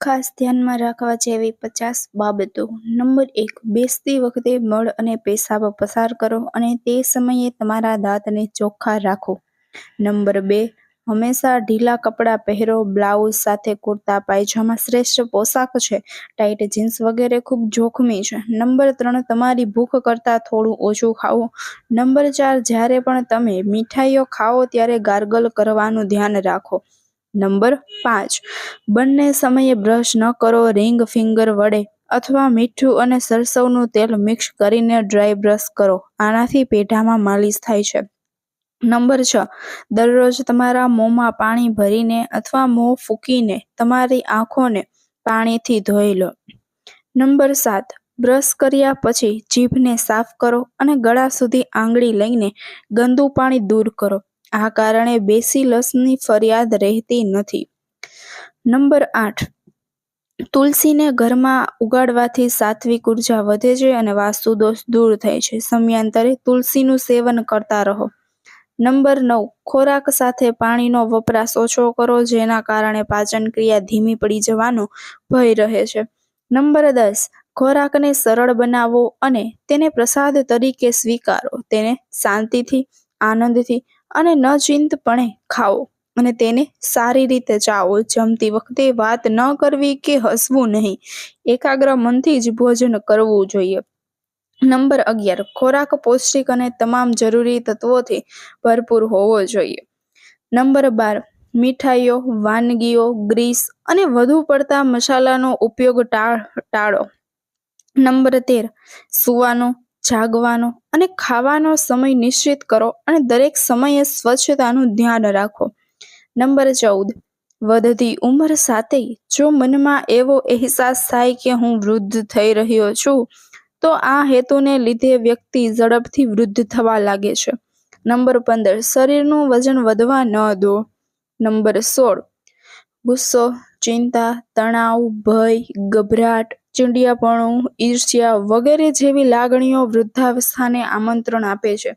ખાસ ધ્યાનમાં રાખવા જેવી 50 બાબતો. નંબર 1, બેસતી વખતે મળ અને પેશાબ પસાર કરો અને તે સમયે તમારા દાંતને ચોખ્ખા રાખો. નંબર 2, હંમેશા ઢીલા કપડાં પહેરો. બ્લાઉઝ સાથે કુર્તા પાયજામા શ્રેષ્ઠ પોશાક છે. ટાઇટ જીન્સ વગેરે ખૂબ જોખમી છે. નંબર 3, તમારી ભૂખ કરતાં થોડું ઓછું ખાઓ. નંબર 4, જ્યારે પણ તમે મીઠાઈઓ ખાઓ ત્યારે ગાર્ગલ કરવાનું ધ્યાન રાખો. નંબર 5, બંને સમયે બ્રશ ન કરો. રિંગ ફિંગર વડે અથવા મીઠું અને સરસવનું તેલ મિક્સ કરીને ડ્રાય બ્રશ કરો. આનાથી પેઢામાં માલિશ થાય છે. નંબર 6, દરરોજ તમારા મોંમાં પાણી ભરીને અથવા મોં ફૂંકીને તમારી આંખોને પાણીથી ધોઈ લો. નંબર 7, બ્રશ કર્યા પછી જીભને સાફ કરો અને ગળા સુધી આંગળી લઈને ગંદુ પાણી દૂર કરો. આ કારણે બેસીલસની ફરિયાદ રહેતી નથી. નંબર 8, તુલસીને ઘરમાં ઉગાડવાથી સાત્વિક ઉર્જા વધે છે અને વાસ્તુ દોષ દૂર થાય છે. સમયાંતરે તુલસીનું સેવન કરતા રહો. નંબર 9, ખોરાક સાથે પાણીનો વપરાશ ઓછો કરો, જેના કારણે પાચન ક્રિયા ધીમી પડી જવાનો ભય રહે છે. નંબર 10, ખોરાકને સરળ બનાવો અને તેને પ્રસાદ તરીકે સ્વીકારો. તેને શાંતિથી, આનંદથી અને નચિંતપણે ખાઓ અને તેને સારી રીતે ચાવો. જમતી વખતે વાત ન કરવી કે હસવું નહીં. એકાગ્ર મનથી જ ભોજન કરવું જોઈએ. નંબર 11, ખોરાક પૌષ્ટિક અને તમામ જરૂરી તત્વોથી ભરપૂર હોવો જોઈએ. નંબર 12, મીઠાઈઓ, વાનગીઓ, ગ્રીસ અને વધુ પડતા મસાલાનો ઉપયોગ ટાળો. નંબર 13, સૂવાનો, જાગવાનો અને ખાવાનો સમય નિશ્ચિત કરો અને દરેક સમયે સ્વચ્છતાનું ધ્યાન રાખો. નંબર 14, વધતી ઉંમર સાથે જો મનમાં એવો અહેસાસ થાય કે હું વૃદ્ધ થઈ રહ્યો છું, તો આ હેતુને લીધે વ્યક્તિ ઝડપથી વૃદ્ધ થવા લાગે છે. નંબર 15, શરીરનું વજન વધવા ન દો. નંબર 16, ગુસ્સો, ચિંતા, તણાવ, ભય, ગભરાટ, ચીડિયાપણું, ઈર્ષ્યા વગેરે જેવી લાગણીઓ વૃદ્ધાવસ્થાને આમંત્રણ આપે છે.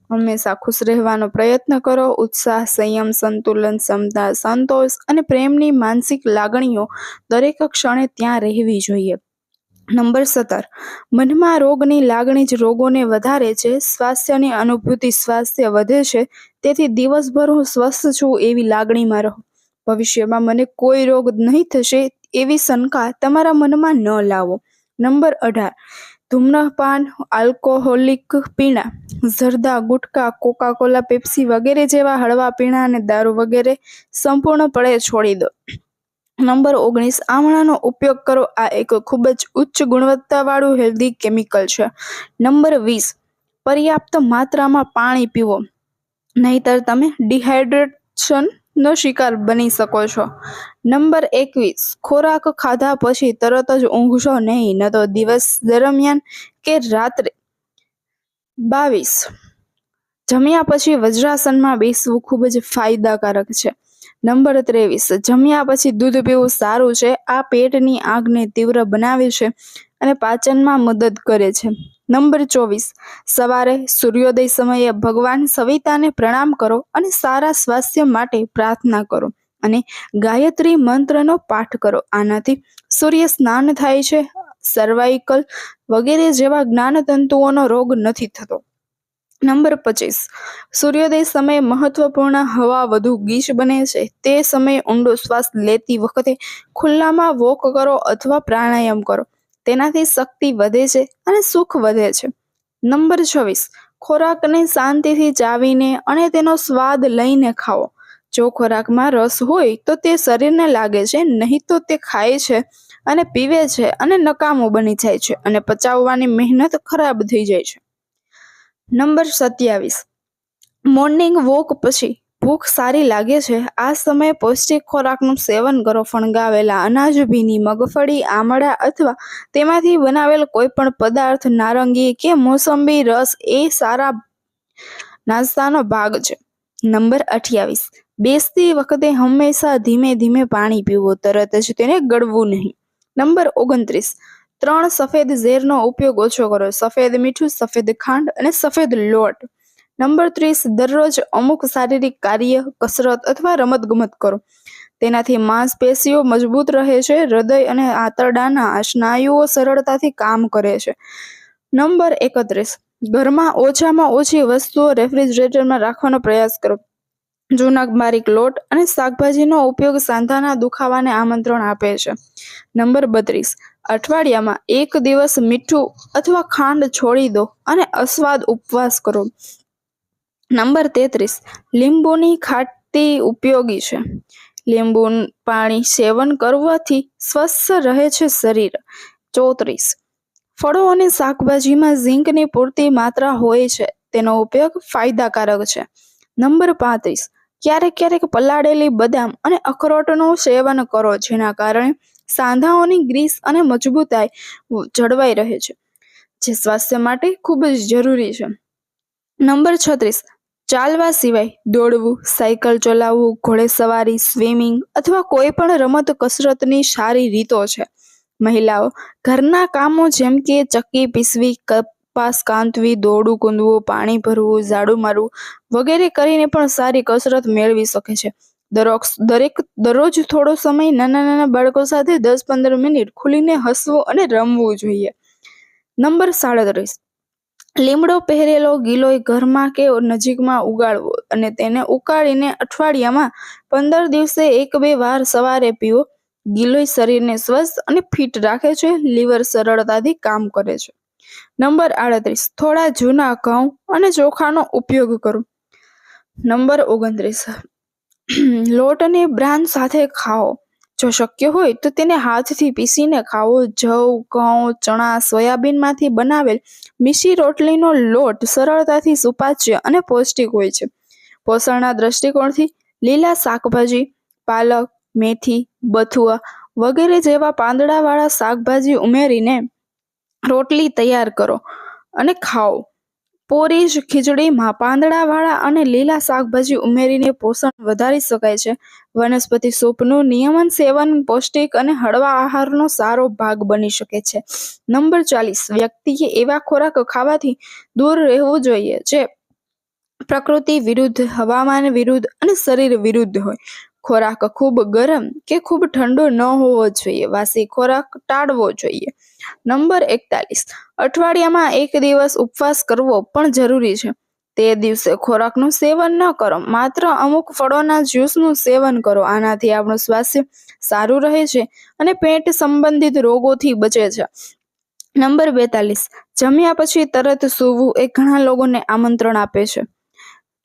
હંમેશા ખુશ રહેવાનો પ્રયત્ન કરો. ઉત્સાહ, સંયમ, સંતુલન, ક્ષમતા, સંતોષ અને પ્રેમની માનસિક લાગણીઓ દરેક ક્ષણે ત્યાં રહેવી જોઈએ. નંબર 17, મનમાં રોગની લાગણી જ રોગોને વધારે છે. સ્વાસ્થ્યની અનુભૂતિ સ્વાસ્થ્ય વધે છે. તેથી દિવસભર હું સ્વસ્થ છું એવી લાગણીમાં રહો. ભવિષ્યમાં મને કોઈ રોગ નહીં થશે એવી શંકા તમારા મનમાં ન લાવો. નંબર 18, ધૂમ્રપાન, આલ્કોહોલિક પીણા, જરદા, ગુટકા, કોકા-કોલા, પેપ્સી વગેરે જેવા હળવા પીણા અને દારૂ વગેરે સંપૂર્ણપણે છોડી દો. નંબર 19, આમળાનો ઉપયોગ કરો. આ એક ખૂબ જ ઉચ્ચ ગુણવત્તાવાળું હેલ્ધી કેમિકલ છે. નંબર 20, પર્યાપ્ત માત્રામાં પાણી પીવો, નહીતર તમે ડિહાઇડ્રેશનનો શિકાર બની શકો છો. નંબર 21, ખોરાક ખાધા પછી તરત જ ઊંઘશો નહીં, ન તો દિવસ દરમિયાન કે રાત્રે. 22, જમ્યા પછી વજ્રાસનમાં બેસવું ખૂબ જ ફાયદાકારક છે. નંબર 23, જમ્યા પછી દૂધ પીવું સારું છે. આ પેટની આગને તીવ્ર બનાવે છે અને પાચનમાં મદદ કરે છે. નંબર 24, સવારે સૂર્યોદય સમયે ભગવાન સવિતાને પ્રણામ કરો અને સારા સ્વાસ્થ્ય માટે પ્રાર્થના કરો અને ગાયત્રી મંત્રનો પાઠ કરો. આનાથી સૂર્ય સ્નાન થાય છે. સર્વાઇકલ વગેરે જેવા જ્ઞાનતંતુઓનો રોગ નથી થતો. નંબર 25, સૂર્યોદય સમયે મહત્વપૂર્ણ હવા વધુ ગીચ બને છે. તે સમયે ઊંડો શ્વાસ લેતી વખતે ખુલ્લામાં વોક કરો અથવા પ્રાણાયામ કરો. તેનાથી શક્તિ વધે છે અને સુખ વધે છે. નંબર 26, ખોરાકને શાંતિથી ચાવીને અને તેનો સ્વાદ લઈને ખાઓ. જો ખોરાકમાં રસ હોય તો તે શરીરને લાગે છે, નહીં તો તે ખાય છે અને પીવે છે અને નકામો બની જાય છે અને પચાવવાની મહેનત ખરાબ થઈ જાય છે. નંબર 27, મોર્નિંગ વોક પછી ભૂખ સારી લાગે છે. આ સમયે પૌષ્ટિક ખોરાકનું સેવન કરો. ફણગાવેલા અનાજ, ભીની મગફળી, આમળા અથવા તેમાંથી બનાવેલ કોઈ પણ પદાર્થ, નારંગી કે મોસંબી રસ એ સારા નાસ્તાનો ભાગ છે. નંબર 28, બેસતી વખતે હંમેશા ધીમે ધીમે પાણી પીવું, તરત જ તેને ગળવું નહીં. નંબર 29, 3 સફેદ ઝેરનો ઉપયોગ ઓછો કરો. સફેદ મીઠું, સફેદ ખાંડ અને સફેદ લોટ. નંબર 30, દરરોજ અમુક શારીરિક કાર્ય, કસરત અથવા રમતગમત કરો. તેનાથી માંસપેશીઓ મજબૂત રહે છે, હૃદય અને આંતરડાના સ્નાયુઓ સરળતાથી કામ કરે છે. નંબર 31, ઘરમાં ઓછામાં ઓછી વસ્તુઓ રેફ્રિજરેટરમાં રાખવાનો પ્રયાસ કરો. જૂના બારીક લોટ અને શાકભાજીનો ઉપયોગ સાંધાના દુખાવાને આમંત્રણ આપે છે. નંબર 32, અઠવાડિયામાં એક દિવસ મીઠું અથવા ખાંડ છોડી દો અને અસ્વાદ ઉપવાસ કરો. નંબર 33, લીંબુની ખાટી ઉપયોગી છે. લીંબુ પાણી સેવન કરવાથી સ્વસ્થ રહે છે શરીર. 34, ફળો અને શાકભાજીમાં ઝીંકની પૂરતી માત્રા હોય છે, તેનો ઉપયોગ ફાયદાકારક છે. નંબર 35, ક્યારેક પલાળેલી બદામ અને અખરોટનું સેવન કરો, જેના કારણે સાંધાઓની ગ્રીસ અને મજબૂતાઈ જળવાઈ રહે છે, જે સ્વાસ્થ્ય માટે ખૂબ જ જરૂરી છે. નંબર 36, ચાલવા સિવાય દોડવું, સાયકલ ચલાવવું, ઘોડેસવારી, સ્વિમિંગ અથવા કોઈ પણ રમત કસરતની સારી રીતો છે. મહિલાઓ ઘરના કામો જેમ કે ચક્કી પીસવી, કપાસ કાંતવી, દોરડું કૂદવું, પાણી ભરવું, ઝાડુ મારવું વગેરે કરીને પણ સારી કસરત મેળવી શકે છે. દરરોજ થોડો સમય નાના બાળકો સાથે 10-15 મિનિટ ખુલીને હસવું અને રમવું જોઈએ. નંબર 37, લીમડો પહેરેલો ગિલોય ઘરમાં કે નજીકમાં ઉગાડવો અને તેને ઉકાળીને અઠવાડિયામાં 15 દિવસે 1-2 વાર સવારે પીવો. ગિલોય શરીરને સ્વસ્થ અને ફિટ રાખે છે, લીવર સરળતાથી કામ કરે છે. નંબર 38, થોડા જૂના ઘઉં અને ચોખાનો ઉપયોગ કરો. નંબર 29, લોટને બ્રાન સાથે ખાઓ. જો શક્ય હોય તો તેને હાથથી પીસીને ખાવો. જવ, ઘઉં, ચણા, સોયાબીનમાંથી બનાવેલ મીઠી રોટલીનો લોટ સરળતાથી સુપાચ્ય અને પૌષ્ટિક હોય છે. પોષણના દ્રષ્ટિકોણથી લીલા શાકભાજી, પાલક, મેથી, બથુઆ વગેરે જેવા પાંદડાવાળા શાકભાજી ઉમેરીને રોટલી તૈયાર કરો અને ખાઓ. પોરીજ ખીચડીમાં પાંદડાવાળા અને લીલા શાકભાજી ઉમેરીને પોષણ વધારી શકાય છે. વનસ્પતિ સૂપનું નિયમિત સેવન પૌષ્ટિક અને હળવા આહારનો સારો ભાગ બની શકે છે. નંબર 40, વ્યક્તિએ એવા ખોરાક ખાવાથી દૂર રહેવું જોઈએ જે પ્રકૃતિ વિરુદ્ધ, હવામાન વિરુદ્ધ અને શરીર વિરુદ્ધ હોય. ખોરાક ખૂબ ગરમ કે ખૂબ ઠંડો ન હોવો જોઈએ. વાસી ખોરાક ટાળવો જોઈએ. નંબર 41, અઠવાડિયામાં એક દિવસ ઉપવાસ કરવો પણ જરૂરી છે. તે દિવસે ખોરાકનું સેવન ન કરો, માત્ર અમુક ફળોના જ્યુસનું સેવન કરો. આનાથી આપણું સ્વાસ્થ્ય સારું રહે છે અને પેટ સંબંધિત રોગોથી બચે છે. નંબર 42, જમ્યા પછી તરત સૂવું એ ઘણા લોકોને આમંત્રણ આપે છે.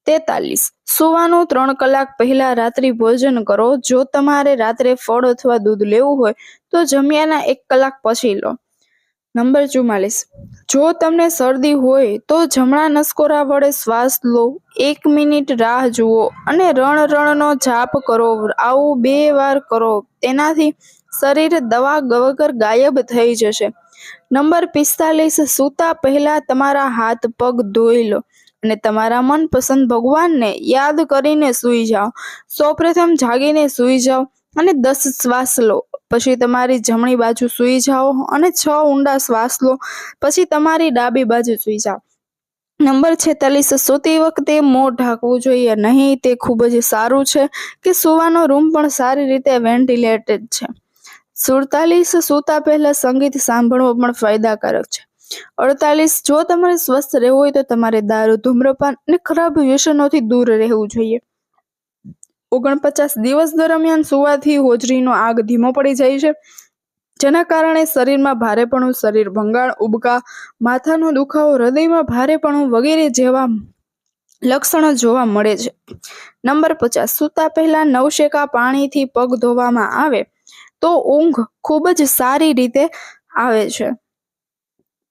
43, સૂવાનું 3 કલાક પહેલા રાત્રિ ભોજન કરો. જો તમારે રાત્રે ફળ અથવા દૂધ લેવું હોય તો જમ્યાના 1 કલાક પછી લો. નંબર 44, જો તમને શરદી હોય તો જમણા નસકોરા વડે શ્વાસ લો, 1 મિનિટ રાહ જુઓ અને રણ જાપ કરો. આવું 2 વાર કરો, તેનાથી શરીર દવા વગર ગાયબ થઈ જશે. નંબર 45, સૂતા પહેલા તમારા હાથ પગ ધોઈ લો અને તમારા મનપસંદ ભગવાનને યાદ કરીને સૂઈ જાઓ. સૌપ્રથમ જાગીને સૂઈ જાઓ અને 10 શ્વાસ લો. પછી તમારી જમણી બાજુ સૂઈ જાઓ અને 6 ઊંડા શ્વાસ લો. પછી તમારી ડાબી બાજુ સૂઈ જાઓ. નંબર 46, સૂતી વખતે મોં ઢાંકવું જોઈએ નહીં. તે ખૂબ જ સારું છે કે સૂવાનો રૂમ પણ સારી રીતે વેન્ટિલેટેડ છે. 47, સૂતા પહેલા સંગીત સાંભળવો પણ ફાયદાકારક છે. 48, જો તમારે સ્વસ્થ રહેવું હોય તો તમારે દારૂ, ધૂમ્રપાન અને ખરાબ વ્યસનોથી દૂર રહેવું જોઈએ. 49, દિવસ દરમિયાન સૂવાથી હોજરીનો આગ ધીમો પડી જાય છે, જેના કારણે શરીરમાં ભારેપણું, શરીર ભંગાણ, ઉબકા, માથાનો દુખાવો, હૃદયમાં ભારેપણું વગેરે જેવા લક્ષણો જોવા મળે છે. નંબર 50, સૂતા પહેલા નવશેકા પાણીથી પગ ધોવામાં આવે તો ઊંઘ ખૂબ જ સારી રીતે આવે છે.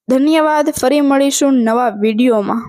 ધન્યવાદ. ફરી મળીશું નવા વિડીયોમાં.